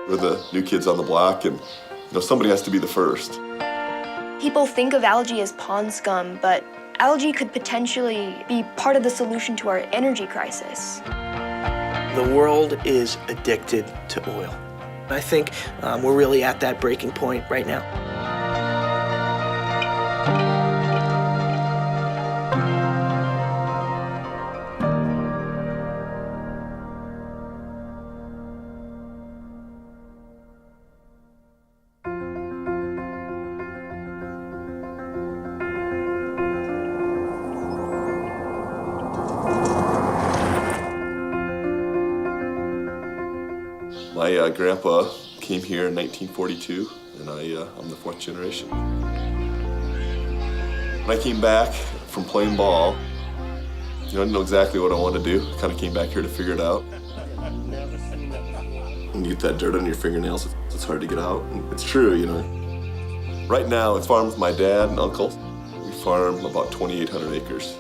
We're the new kids on the block, and somebody has to be the first. People think of algae as pond scum, but algae could potentially be part of the solution to our energy crisis. The world is addicted to oil. I think we're really at that breaking point right now. My grandpa came here in 1942, and I'm the fourth generation. When I came back from playing ball, I didn't know exactly what I wanted to do. I kind of came back here to figure it out. When you get that dirt on your fingernails, it's hard to get out. And it's true, Right now, it's farmed with my dad and uncle. We farm about 2,800 acres.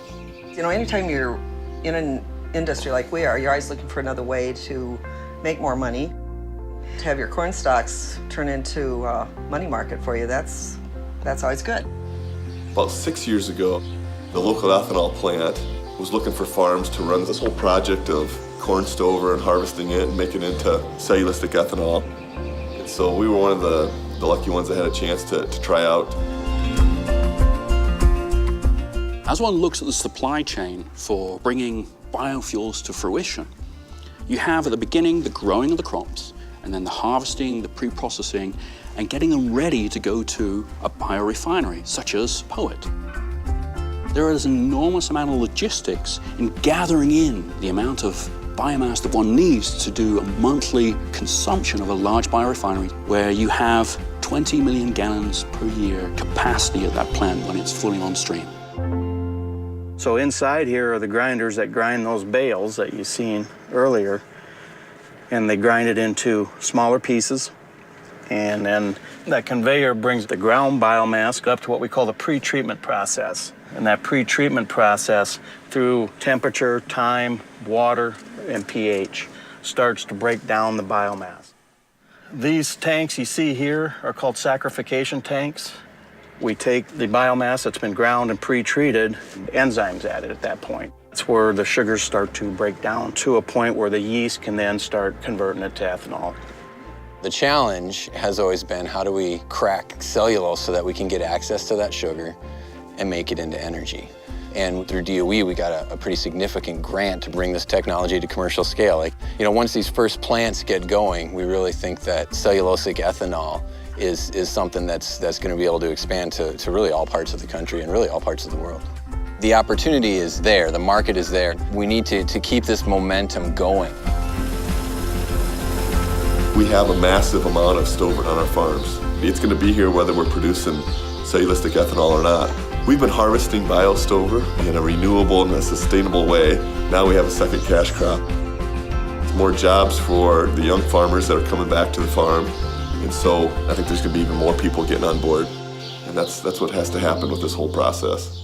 Anytime you're in an industry like we are, you're always looking for another way to make more money. To have your corn stalks turn into a money market for you, that's always good. About 6 years ago, the local ethanol plant was looking for farms to run this whole project of corn stover and harvesting it and making it into cellulosic ethanol. And so we were one of the lucky ones that had a chance to try out. As one looks at the supply chain for bringing biofuels to fruition, you have at the beginning the growing of the crops, and then the harvesting, the pre-processing, and getting them ready to go to a biorefinery, such as Poet. There is an enormous amount of logistics in gathering in the amount of biomass that one needs to do a monthly consumption of a large biorefinery, where you have 20 million gallons per year capacity at that plant when it's fully on stream. So inside here are the grinders that grind those bales that you've seen earlier, and they grind it into smaller pieces. And then that conveyor brings the ground biomass up to what we call the pre-treatment process. And that pre-treatment process, through temperature, time, water, and pH, starts to break down the biomass. These tanks you see here are called saccharification tanks. We take the biomass that's been ground and pre-treated, enzymes added at that point. It's where the sugars start to break down to a point where the yeast can then start converting it to ethanol. The challenge has always been, how do we crack cellulose so that we can get access to that sugar and make it into energy? And through DOE, we got a pretty significant grant to bring this technology to commercial scale. Once these first plants get going, we really think that cellulosic ethanol is something that's going to be able to expand to really all parts of the country and really all parts of the world. The opportunity is there, the market is there. We need to keep this momentum going. We have a massive amount of stover on our farms. It's going to be here whether we're producing cellulosic ethanol or not. We've been harvesting bio-stover in a renewable and a sustainable way. Now we have a second cash crop. It's more jobs for the young farmers that are coming back to the farm. And so I think there's going to be even more people getting on board. And that's what has to happen with this whole process.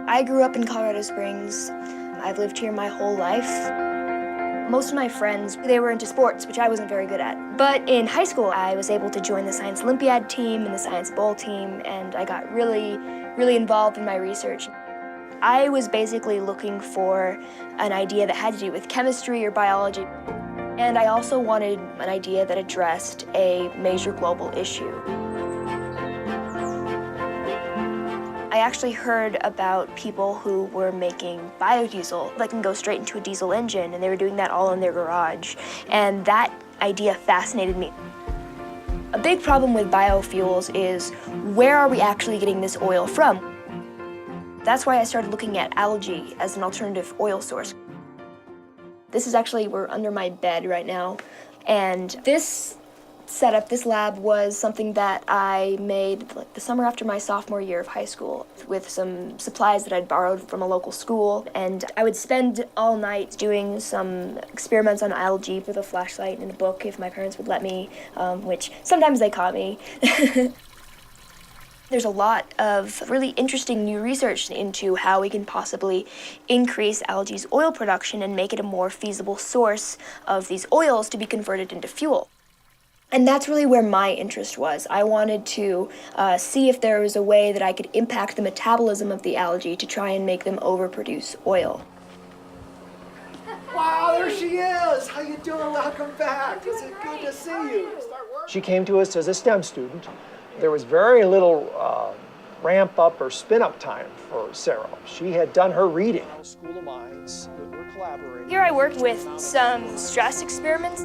I grew up in Colorado Springs. I've lived here my whole life. Most of my friends, they were into sports, which I wasn't very good at. But in high school, I was able to join the Science Olympiad team and the Science Bowl team, and I got really, really involved in my research. I was basically looking for an idea that had to do with chemistry or biology. And I also wanted an idea that addressed a major global issue. I actually heard about people who were making biodiesel that can go straight into a diesel engine, and they were doing that all in their garage. And that idea fascinated me. A big problem with biofuels is, where are we actually getting this oil from? That's why I started looking at algae as an alternative oil source. This is actually, we're under my bed right now, and this setup, this lab, was something that I made the summer after my sophomore year of high school with some supplies that I'd borrowed from a local school. And I would spend all night doing some experiments on algae with a flashlight and a book if my parents would let me, which sometimes they caught me. There's a lot of really interesting new research into how we can possibly increase algae's oil production and make it a more feasible source of these oils to be converted into fuel. And that's really where my interest was. I wanted to see if there was a way that I could impact the metabolism of the algae to try and make them overproduce oil. Wow, there she is! How you doing? Welcome back. Is it good to see you? She came to us as a STEM student. There was very little ramp up or spin up time for Sarah. She had done her reading. School of Mines, we're collaborating. Here I worked with some stress experiments.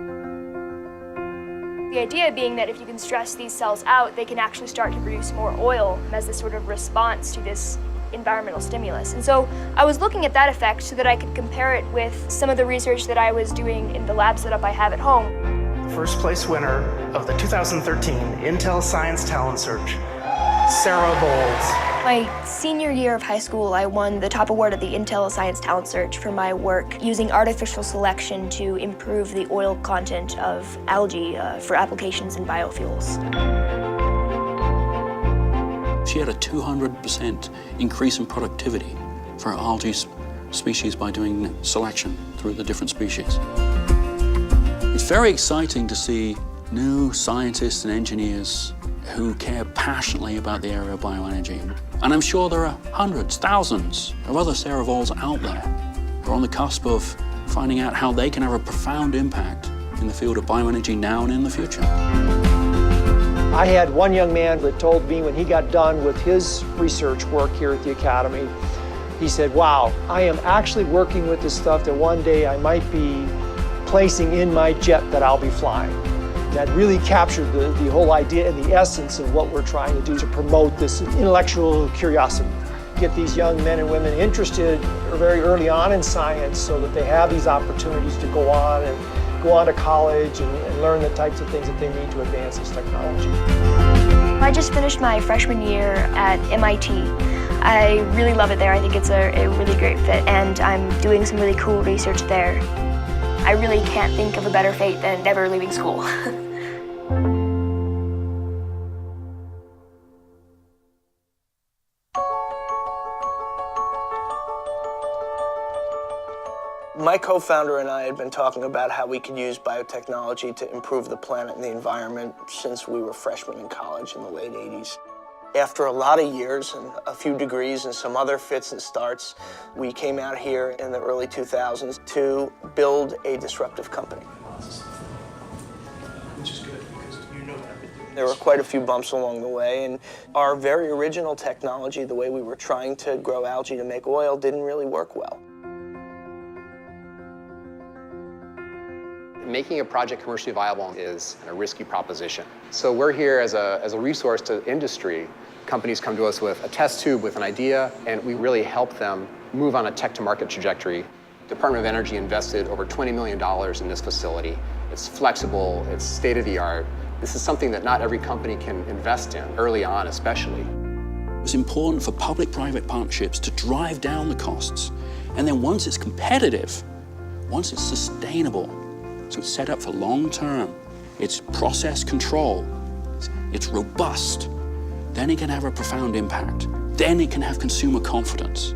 The idea being that if you can stress these cells out, they can actually start to produce more oil as this sort of response to this environmental stimulus. And so I was looking at that effect so that I could compare it with some of the research that I was doing in the lab setup I have at home. First place winner of the 2013 Intel Science Talent Search, Sarah Bowles. My senior year of high school, I won the top award at the Intel Science Talent Search for my work using artificial selection to improve the oil content of algae for applications in biofuels. She had a 200% increase in productivity for algae species by doing selection through the different species. It's very exciting to see new scientists and engineers who care passionately about the area of bioenergy. And I'm sure there are hundreds, thousands of other Sarah Bowles out there who are on the cusp of finding out how they can have a profound impact in the field of bioenergy now and in the future. I had one young man that told me when he got done with his research work here at the Academy, he said, wow, I am actually working with this stuff that one day I might be placing in my jet that I'll be flying. That really captured the whole idea and the essence of what we're trying to do to promote this intellectual curiosity. Get these young men and women interested very early on in science so that they have these opportunities to go on to college and learn the types of things that they need to advance this technology. I just finished my freshman year at MIT. I really love it there. I think it's a really great fit, and I'm doing some really cool research there. I really can't think of a better fate than never leaving school. My co-founder and I had been talking about how we could use biotechnology to improve the planet and the environment since we were freshmen in college in the late 80s. After a lot of years and a few degrees and some other fits and starts, we came out here in the early 2000s to build a disruptive company. Which is good, because you know that. There were quite a few bumps along the way, and our very original technology, the way we were trying to grow algae to make oil, didn't really work well. Making a project commercially viable is a risky proposition. So we're here as a resource to industry. Companies come to us with a test tube with an idea, and we really help them move on a tech-to-market trajectory. Department of Energy invested over $20 million in this facility. It's flexible, it's state-of-the-art. This is something that not every company can invest in, early on especially. It's important for public-private partnerships to drive down the costs. And then once it's competitive, once it's sustainable, so it's set up for long term, it's process control, it's robust, then it can have a profound impact. Then it can have consumer confidence.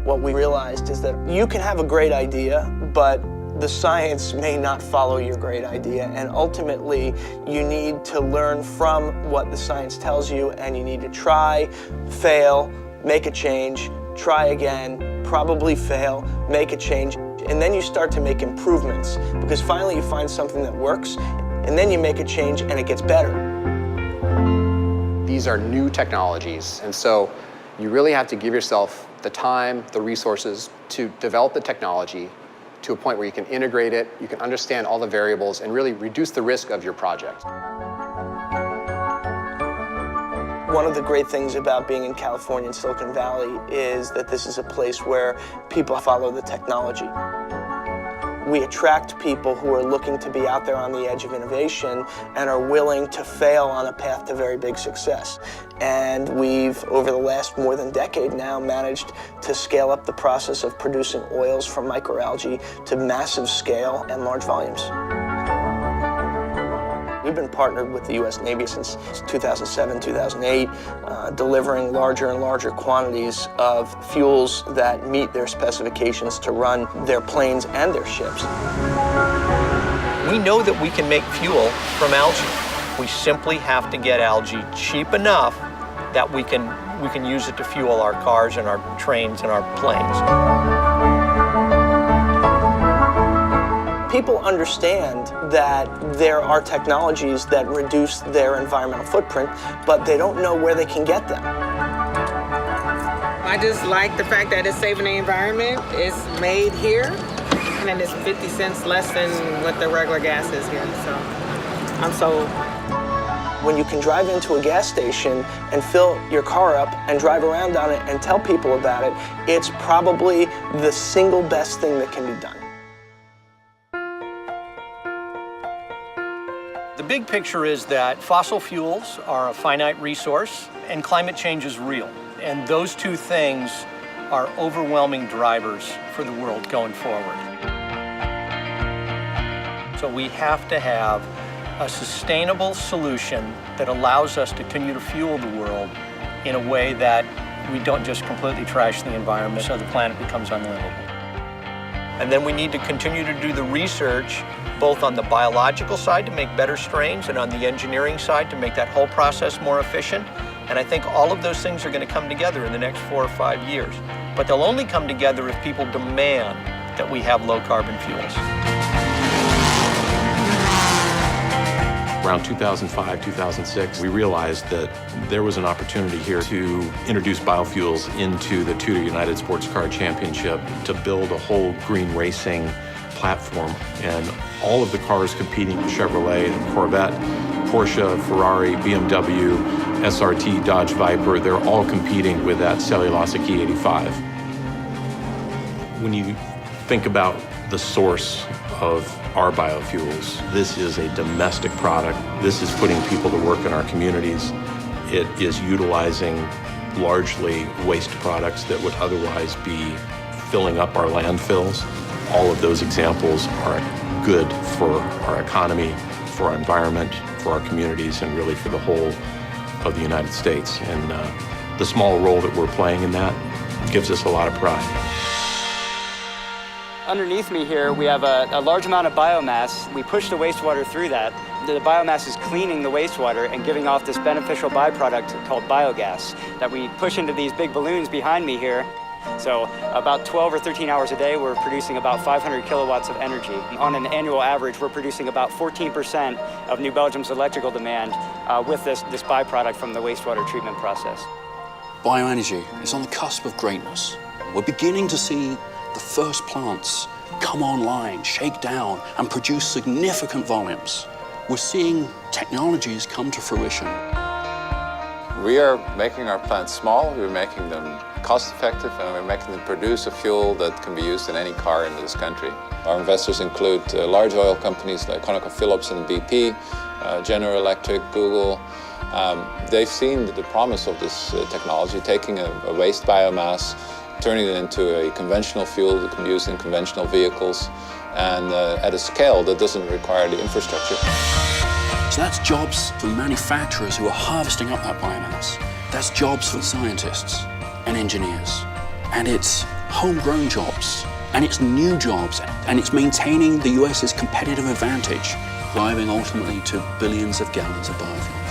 What we realized is that you can have a great idea, but the science may not follow your great idea, and ultimately you need to learn from what the science tells you, and you need to try, fail, make a change, try again, probably fail, make a change. And then you start to make improvements, because finally you find something that works, and then you make a change and it gets better. These are new technologies, and so you really have to give yourself the time, the resources to develop the technology to a point where you can integrate it, you can understand all the variables, and really reduce the risk of your project. One of the great things about being in California and Silicon Valley is that this is a place where people follow the technology. We attract people who are looking to be out there on the edge of innovation and are willing to fail on a path to very big success. And we've, over the last more than decade now, managed to scale up the process of producing oils from microalgae to massive scale and large volumes. We We've been partnered with the U.S. Navy since 2007, 2008, delivering larger and larger quantities of fuels that meet their specifications to run their planes and their ships. We know that we can make fuel from algae. We simply have to get algae cheap enough that we can use it to fuel our cars and our trains and our planes. People understand that there are technologies that reduce their environmental footprint, but they don't know where they can get them. I just like the fact that it's saving the environment. It's made here, and it's 50 cents less than what the regular gas is here, so I'm sold. When you can drive into a gas station and fill your car up and drive around on it and tell people about it, it's probably the single best thing that can be done. The big picture is that fossil fuels are a finite resource and climate change is real. And those two things are overwhelming drivers for the world going forward. So we have to have a sustainable solution that allows us to continue to fuel the world in a way that we don't just completely trash the environment so the planet becomes unlivable. And then we need to continue to do the research both on the biological side to make better strains and on the engineering side to make that whole process more efficient. And I think all of those things are going to come together in the next 4 or 5 years. But they'll only come together if people demand that we have low carbon fuels. Around 2005, 2006, we realized that there was an opportunity here to introduce biofuels into the Tudor United Sports Car Championship to build a whole green racing platform. And all of the cars competing, Chevrolet, Corvette, Porsche, Ferrari, BMW, SRT, Dodge Viper, they're all competing with that cellulosic E85. When you think about the source of our biofuels, this is a domestic product. This is putting people to work in our communities. It is utilizing largely waste products that would otherwise be filling up our landfills. All of those examples are good for our economy, for our environment, for our communities, and really for the whole of the United States. And the small role that we're playing in that gives us a lot of pride. Underneath me here, we have a large amount of biomass. We push the wastewater through that. The biomass is cleaning the wastewater and giving off this beneficial byproduct called biogas that we push into these big balloons behind me here. So about 12 or 13 hours a day, we're producing about 500 kilowatts of energy. On an annual average, we're producing about 14% of New Belgium's electrical demand with this byproduct from the wastewater treatment process. Bioenergy is on the cusp of greatness. We're beginning to see the first plants come online, shake down, and produce significant volumes. We're seeing technologies come to fruition. We are making our plants small, we're making them cost-effective, and we're making them produce a fuel that can be used in any car in this country. Our investors include large oil companies like ConocoPhillips and BP, General Electric, Google. They've seen the promise of this technology, taking a waste biomass, turning it into a conventional fuel that can be used in conventional vehicles, and at a scale that doesn't require the infrastructure. So that's jobs for manufacturers who are harvesting up that biomass. That's jobs for scientists and engineers. And it's homegrown jobs, and it's new jobs, and it's maintaining the US's competitive advantage, driving ultimately to billions of gallons of biofuel.